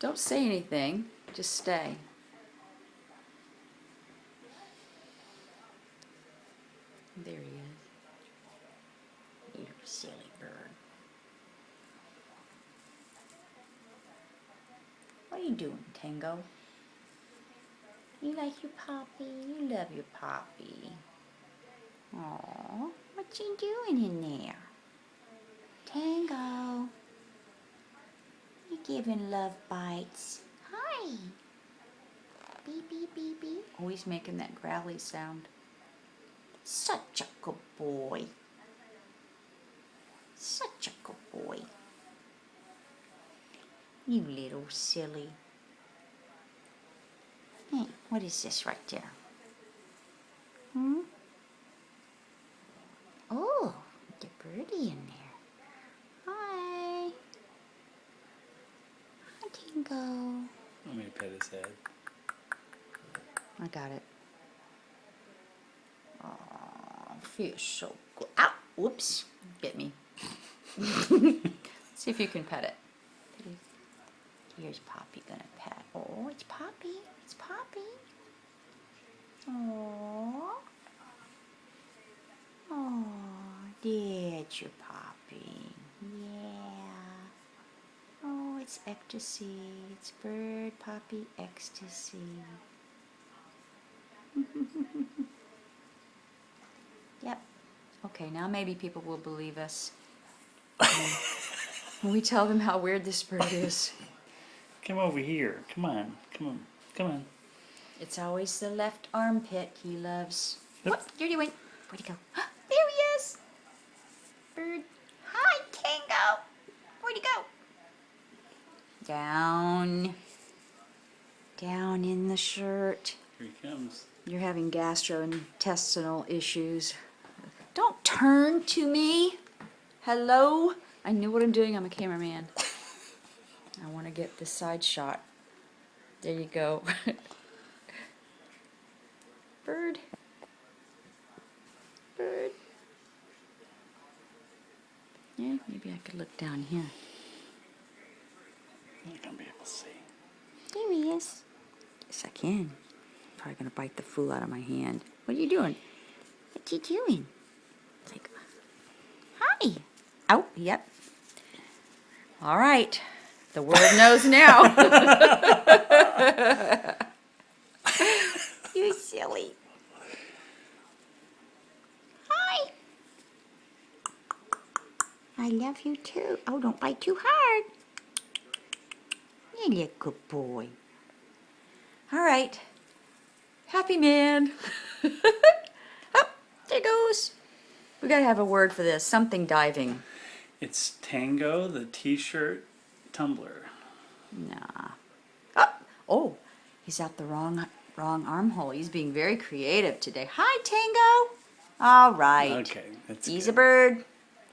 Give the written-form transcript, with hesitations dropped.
Don't say anything. Just stay. There he is. You silly bird. What are you doing, Tango? You like your poppy? You love your poppy. Aw, what you doing in there? Tango. You giving love bites. Hi. Beep, beep, beep, beep. Always making that growly sound. Such a good boy. Such a good boy. You little silly. Hey, what is this right there? Hmm? Oh, the birdie in there. Hi. Hi, Tango. Let me pet his head. I got it. Oh, feels so good. Ow! Whoops. Bit me. See if you can pet it. Here's Poppy gonna pet. Oh, it's Poppy. It's Poppy. Oh. Oh, there's your Poppy. Yeah. Oh, it's ecstasy. It's bird Poppy ecstasy. Yep. Okay, now maybe people will believe us when we tell them how weird this bird is. Come over here. Come on. Come on. Come on. It's always the left armpit he loves. Yep. What? There he went. Where'd he go? There he is. Bird. Hi, Tango. Where'd he go? Down. Down in the shirt. Here he comes. You're having gastrointestinal issues. Don't turn to me. Hello? I knew what I'm doing. I'm a cameraman. I want to get the side shot. There you go. Bird. Bird. Yeah, maybe I could look down here. You're going to be able to see. There he is. Yes, I can. Probably going to bite the fool out of my hand. What are you doing? What you doing? It's like, hi. Oh, yep. All right. The world knows now. You're silly. Hi. I love you too. Oh, don't bite too hard. You're a good boy. All right. Happy man. Oh, there goes. We got to have a word for this. Something diving. It's Tango, the t-shirt tumbler. Nah. Oh, he's at the wrong armhole. He's being very creative today. Hi, Tango. All right. Okay, that's He's good. a bird.